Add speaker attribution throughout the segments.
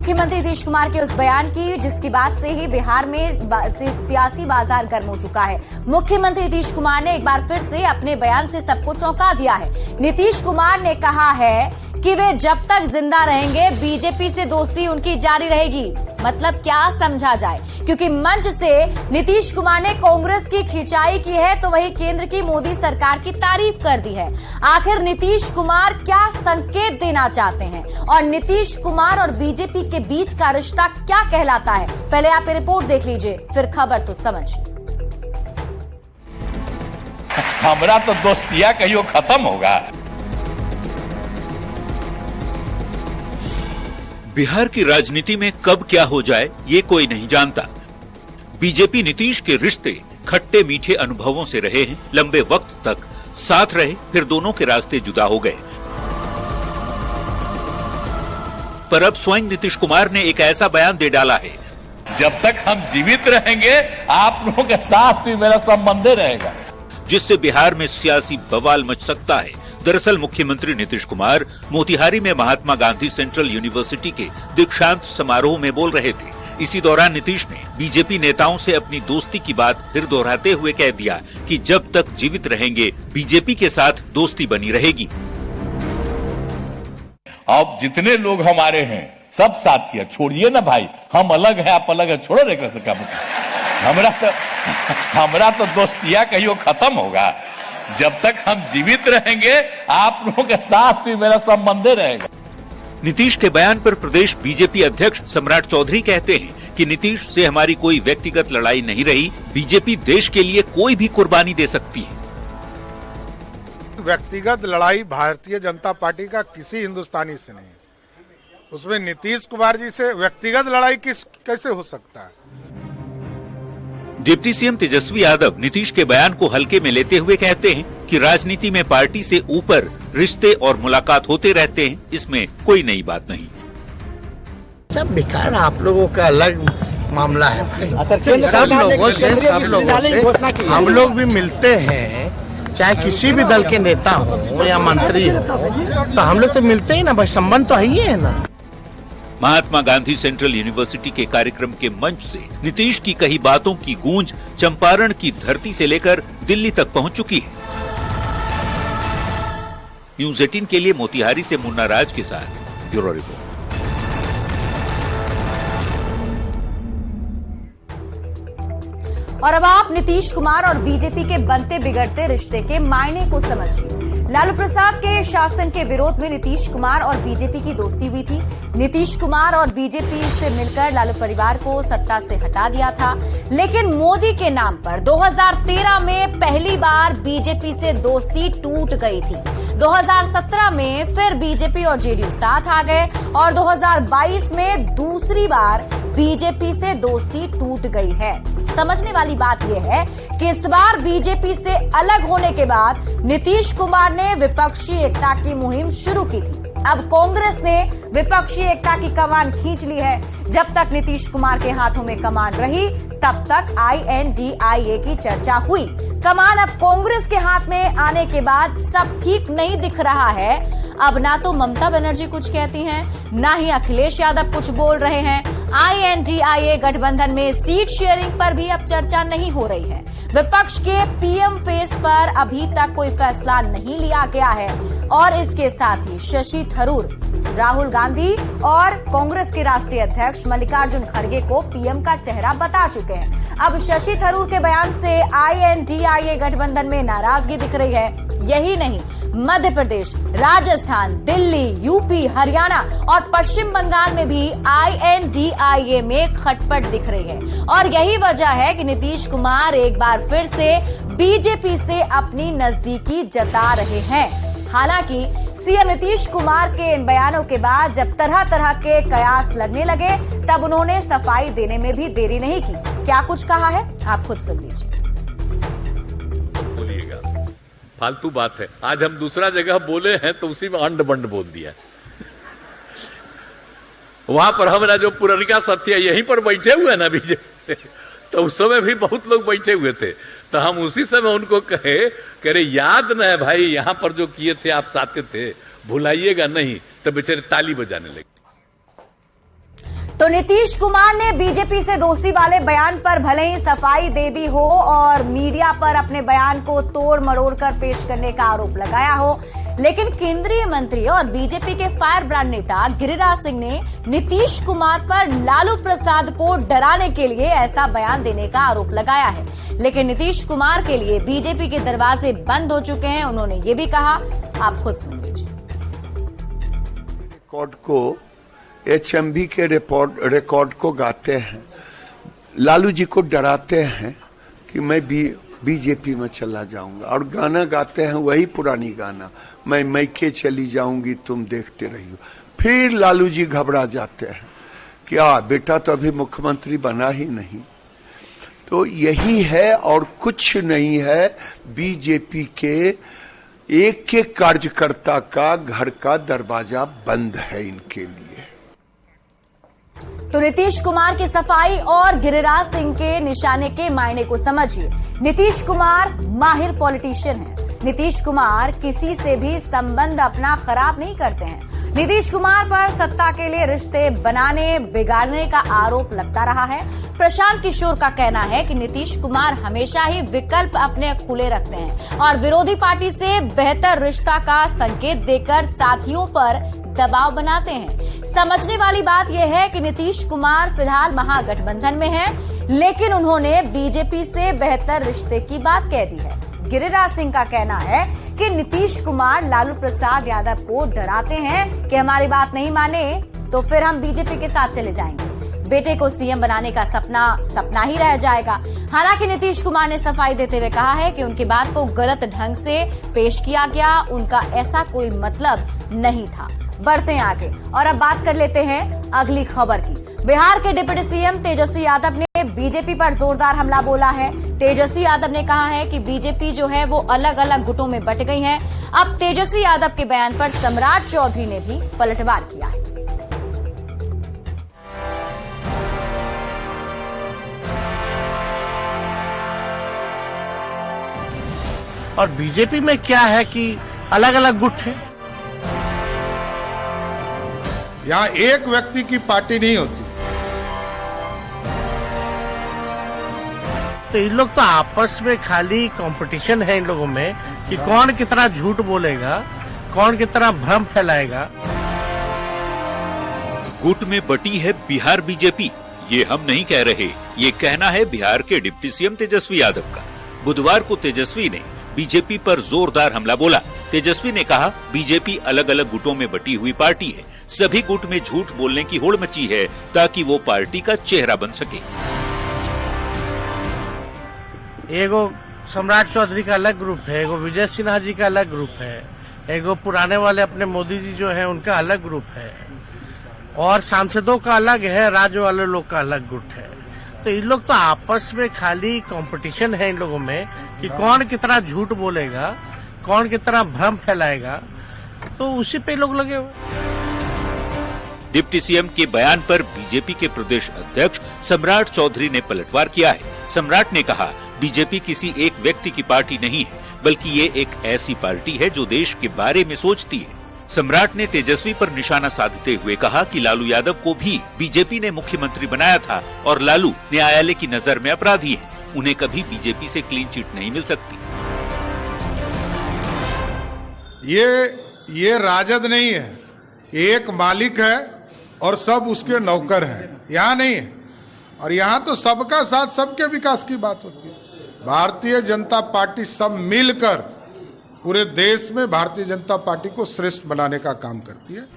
Speaker 1: मुख्यमंत्री नीतीश कुमार के उस बयान की जिसकी बात से ही बिहार में सियासी बाजार गर्म हो चुका है। मुख्यमंत्री नीतीश कुमार ने एक बार फिर से अपने बयान से सबको चौंका दिया है। नीतीश कुमार ने कहा है कि वे जब तक जिंदा रहेंगे बीजेपी से दोस्ती उनकी जारी रहेगी। मतलब क्या समझा जाए, क्योंकि मंच से नीतीश कुमार ने कांग्रेस की खिंचाई की है तो वही केंद्र की मोदी सरकार की तारीफ कर दी है। आखिर नीतीश कुमार क्या संकेत देना चाहते हैं और नीतीश कुमार और बीजेपी के बीच का रिश्ता क्या कहलाता है? पहले आप ये रिपोर्ट देख लीजिए, फिर खबर तो समझिए।
Speaker 2: हमारा तो दोस्तिया कहियो खत्म होगा।
Speaker 3: बिहार की राजनीति में कब क्या हो जाए ये कोई नहीं जानता। बीजेपी नीतीश के रिश्ते खट्टे मीठे अनुभवों से रहे हैं, लंबे वक्त तक साथ रहे, फिर दोनों के रास्ते जुदा हो गए। पर अब स्वयं नीतीश कुमार ने एक ऐसा बयान दे डाला है,
Speaker 2: जब तक हम जीवित रहेंगे आप लोगों के साथ भी मेरा संबंध रहेगा,
Speaker 3: जिससे बिहार में सियासी बवाल मच सकता है। दरअसल मुख्यमंत्री नीतीश कुमार मोतिहारी में महात्मा गांधी सेंट्रल यूनिवर्सिटी के दीक्षांत समारोह में बोल रहे थे। इसी दौरान नीतीश ने बीजेपी नेताओं से अपनी दोस्ती की बात फिर दोहराते हुए कह दिया कि जब तक जीवित रहेंगे बीजेपी के साथ दोस्ती बनी रहेगी।
Speaker 2: अब जितने लोग हमारे हैं सब साथी है, छोड़िए ना भाई, हम अलग है आप अलग है, छोड़ो रे कैसे काम। हमरा तो दोस्तिया कहियो खत्म होगा। जब तक हम जीवित रहेंगे आप लोगों के साथ भी मेरा संबंध रहेगा।
Speaker 3: नीतीश के बयान पर प्रदेश बीजेपी अध्यक्ष सम्राट चौधरी कहते हैं कि नीतीश से हमारी कोई व्यक्तिगत लड़ाई नहीं रही, बीजेपी देश के लिए कोई भी कुर्बानी दे सकती है।
Speaker 4: व्यक्तिगत लड़ाई भारतीय जनता पार्टी का किसी हिंदुस्तानी से नहीं, उसमें नीतीश कुमार जी से व्यक्तिगत लड़ाई कैसे हो सकता है?
Speaker 3: डिप्टी सीएम तेजस्वी यादव नीतीश के बयान को हल्के में लेते हुए कहते हैं कि राजनीति में पार्टी से ऊपर रिश्ते और मुलाकात होते रहते हैं, इसमें कोई नई बात नहीं।
Speaker 5: सब बेकार, आप लोगों का अलग मामला है भाई। सब लोगों से हम लोग भी मिलते हैं, चाहे किसी भी दल के नेता हो या मंत्री हो, तो हम लोग तो मिलते ही ना भाई, संबंध तो है ही है ना।
Speaker 3: महात्मा गांधी सेंट्रल यूनिवर्सिटी के कार्यक्रम के मंच से नीतीश की कही बातों की गूंज चंपारण की धरती से लेकर दिल्ली तक पहुंच चुकी है। न्यूज़ 18 के लिए मोतिहारी से मुन्ना राज के साथ ब्यूरो रिपोर्ट।
Speaker 1: और अब आप नीतीश कुमार और बीजेपी के बनते बिगड़ते रिश्ते के मायने को समझिए। लालू प्रसाद के शासन के विरोध में नीतीश कुमार और बीजेपी की दोस्ती हुई थी। नीतीश कुमार और बीजेपी से मिलकर लालू परिवार को सत्ता से हटा दिया था, लेकिन मोदी के नाम पर 2013 में पहली बार बीजेपी से दोस्ती टूट गई थी। 2017 में फिर बीजेपी और जेडीयू साथ आ गए और 2022 में दूसरी बार बीजेपी से दोस्ती टूट गई है। समझने वाली बात यह है कि इस बार बीजेपी से अलग होने के बाद नीतीश कुमार ने विपक्षी एकता की मुहिम शुरू की थी। अब कांग्रेस ने विपक्षी एकता की कमान खींच ली है। जब तक नीतीश कुमार के हाथों में कमान रही तब तक INDIA की चर्चा हुई। कमान अब कांग्रेस के हाथ में आने के बाद सब ठीक नहीं दिख रहा है। अब ना तो ममता बनर्जी कुछ कहती हैं, ना ही अखिलेश यादव कुछ बोल रहे हैं। INDIA गठबंधन में सीट शेयरिंग पर भी अब चर्चा नहीं हो रही है। विपक्ष के पीएम फेस पर अभी तक कोई फैसला नहीं लिया गया है और इसके साथ ही शशि थरूर राहुल गांधी और कांग्रेस के राष्ट्रीय अध्यक्ष मल्लिकार्जुन खड़गे को पीएम का चेहरा बता चुके हैं। अब शशि थरूर के बयान से INDIA गठबंधन में नाराजगी दिख रही है। यही नहीं, मध्य प्रदेश, राजस्थान, दिल्ली, यूपी, हरियाणा और पश्चिम बंगाल में भी INDIA में खटपट दिख रही है और यही वजह है कि नीतीश कुमार एक बार फिर से बीजेपी से अपनी नजदीकी जता रहे हैं। हालांकि सीएम नीतीश कुमार के इन बयानों के बाद जब तरह तरह के कयास लगने लगे तब उन्होंने सफाई देने में भी देरी नहीं की। क्या कुछ कहा है आप खुद सुन लीजिए।
Speaker 2: फालतू बात है। आज हम दूसरा जगह बोले हैं तो उसी में अंड बंड बोल दिया। वहां पर हमारा जो पुरनिका साथी है यहीं पर बैठे हुए ना बीजेपी, तो उस समय भी बहुत लोग बैठे हुए थे, तो हम उसी समय उनको कहे कि अरे याद न है भाई, यहां पर जो किए थे आप साथ थे, भुलाइएगा नहीं, तो बेचारे ताली बजाने लगे।
Speaker 1: नीतीश कुमार ने बीजेपी से दोस्ती वाले बयान पर भले ही सफाई दे दी हो और मीडिया पर अपने बयान को तोड़ मरोड़ कर पेश करने का आरोप लगाया हो, लेकिन केंद्रीय मंत्री और बीजेपी के फायर ब्रांड नेता गिरिराज सिंह ने नीतीश कुमार पर लालू प्रसाद को डराने के लिए ऐसा बयान देने का आरोप लगाया है। लेकिन नीतीश कुमार के लिए बीजेपी के दरवाजे बंद हो चुके हैं। उन्होंने ये भी कहा, आप खुद सुन लीजिए।
Speaker 6: रिकॉर्ड को HMV के रिकॉर्ड को गाते हैं, लालू जी को डराते हैं कि मैं बीजेपी में चला जाऊंगा, और गाना गाते हैं वही पुरानी गाना, मैं मैके चली जाऊंगी तुम देखते रहियो। फिर लालू जी घबरा जाते हैं, क्या बेटा तो अभी मुख्यमंत्री बना ही नहीं। तो यही है और कुछ नहीं है। बीजेपी के एक एक कार्यकर्ता का घर का दरवाजा बंद है इनके लिए।
Speaker 1: तो नीतीश कुमार की सफाई और गिरिराज सिंह के निशाने के मायने को समझिए। नीतीश कुमार माहिर पॉलिटिशियन हैं। नीतीश कुमार किसी से भी संबंध अपना खराब नहीं करते हैं। नीतीश कुमार पर सत्ता के लिए रिश्ते बनाने बिगाड़ने का आरोप लगता रहा है। प्रशांत किशोर का कहना है कि नीतीश कुमार हमेशा ही विकल्प अपने खुले रखते हैं और विरोधी पार्टी से बेहतर रिश्ता का संकेत देकर साथियों पर दबाव बनाते हैं। समझने वाली बात यह है कि नीतीश कुमार फिलहाल महागठबंधन में हैं, लेकिन उन्होंने बीजेपी से बेहतर रिश्ते की बात कह दी है। गिरिराज सिंह का कहना है कि नीतीश कुमार लालू प्रसाद यादव को डराते हैं कि हमारी बात नहीं माने तो फिर हम बीजेपी के साथ चले जाएंगे, बेटे को सीएम बनाने का सपना ही रह जाएगा। हालांकि नीतीश कुमार ने सफाई देते हुए कहा है कि उनकी बात को गलत ढंग से पेश किया गया, उनका ऐसा कोई मतलब नहीं था। बढ़ते हैं आगे और अब बात कर लेते हैं अगली खबर की। बिहार के डिप्टी सीएम तेजस्वी यादव ने बीजेपी पर जोरदार हमला बोला है। तेजस्वी यादव ने कहा है कि बीजेपी जो है वो अलग अलग गुटों में बंट गई है। अब तेजस्वी यादव के बयान पर सम्राट चौधरी ने भी पलटवार किया है।
Speaker 5: और बीजेपी में क्या है कि अलग अलग गुट है।
Speaker 4: यहाँ एक व्यक्ति की पार्टी नहीं होती।
Speaker 5: तो इन लोग तो आपस में खाली कंपटीशन है इन लोगों में कि कौन कितना झूठ बोलेगा, कौन कितना भ्रम फैलाएगा।
Speaker 3: गुट में बटी है बिहार बीजेपी, ये हम नहीं कह रहे, ये कहना है बिहार के डिप्टी सीएम तेजस्वी यादव का। बुधवार को तेजस्वी ने बीजेपी पर जोरदार हमला बोला। तेजस्वी ने कहा, बीजेपी अलग अलग गुटों में बटी हुई पार्टी है, सभी गुट में झूठ बोलने की होड़ मची है ताकि वो पार्टी का चेहरा बन सके।
Speaker 5: एगो सम्राट चौधरी का अलग ग्रुप है, एगो विजय सिन्हा जी का अलग ग्रुप है, एगो पुराने वाले अपने मोदी जी जो है उनका अलग ग्रुप है, और सांसदों का अलग है, राज्य वाले लोग का अलग ग्रुप है। तो इन लोग तो आपस में खाली कंपटीशन है इन लोगों में कि कौन कितना झूठ बोलेगा, कौन कितना भ्रम फैलाएगा, तो उसी पे लोग लगे हुए।
Speaker 3: डिप्टी सीएम के बयान पर बीजेपी के प्रदेश अध्यक्ष सम्राट चौधरी ने पलटवार किया है। सम्राट ने कहा, बीजेपी किसी एक व्यक्ति की पार्टी नहीं है, बल्कि ये एक ऐसी पार्टी है जो देश के बारे में सोचती है। सम्राट ने तेजस्वी पर निशाना साधते हुए कहा कि लालू यादव को भी बीजेपी ने मुख्यमंत्री बनाया था और लालू न्यायालय की नजर में अपराधी हैं, उन्हें कभी बीजेपी से क्लीन चिट नहीं मिल सकती।
Speaker 4: ये राजद नहीं है, एक मालिक है और सब उसके नौकर हैं। यहाँ नहीं है, और यहाँ तो सबका साथ सबके विकास की बात होती है। भारतीय जनता पार्टी सब मिलकर पूरे देश में भारतीय जनता पार्टी को श्रेष्ठ बनाने का काम करती है।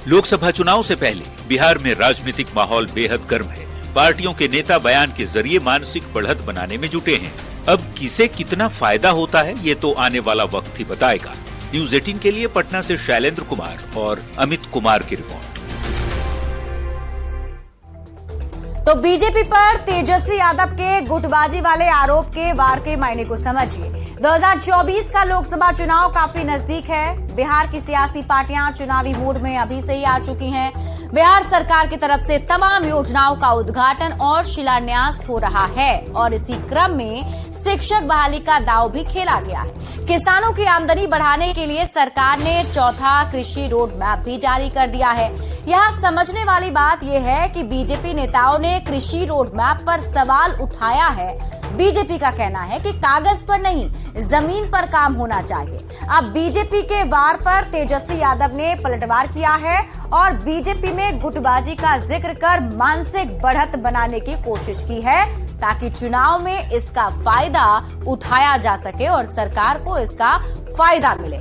Speaker 3: लोकसभा चुनाव से पहले बिहार में राजनीतिक माहौल बेहद गर्म है। पार्टियों के नेता बयान के जरिए मानसिक बढ़त बनाने में जुटे हैं। अब किसे कितना फायदा होता है ये तो आने वाला वक्त ही बताएगा। न्यूज़ 18 के लिए पटना से शैलेंद्र कुमार और अमित कुमार की रिपोर्ट।
Speaker 1: तो बीजेपी पर तेजस्वी यादव के गुटबाजी वाले आरोप के वार के मायने को समझिए। 2024 का लोकसभा चुनाव काफी नजदीक है। बिहार की सियासी पार्टियां चुनावी मूड में अभी से ही आ चुकी हैं। बिहार सरकार की तरफ से तमाम योजनाओं का उद्घाटन और शिलान्यास हो रहा है और इसी क्रम में शिक्षक बहाली का दांव भी खेला गया है। किसानों की आमदनी बढ़ाने के लिए सरकार ने चौथा कृषि रोड मैप भी जारी कर दिया है। यहाँ समझने वाली बात यह है कि बीजेपी नेताओं ने कृषि रोड मैप पर सवाल उठाया है। बीजेपी का कहना है कि कागज पर नहीं, जमीन पर काम होना चाहिए। अब बीजेपी के वार पर तेजस्वी यादव ने पलटवार किया है और बीजेपी में गुटबाजी का जिक्र कर मानसिक बढ़त बनाने की कोशिश की है ताकि चुनाव में इसका फायदा उठाया जा सके और सरकार को इसका फायदा मिले।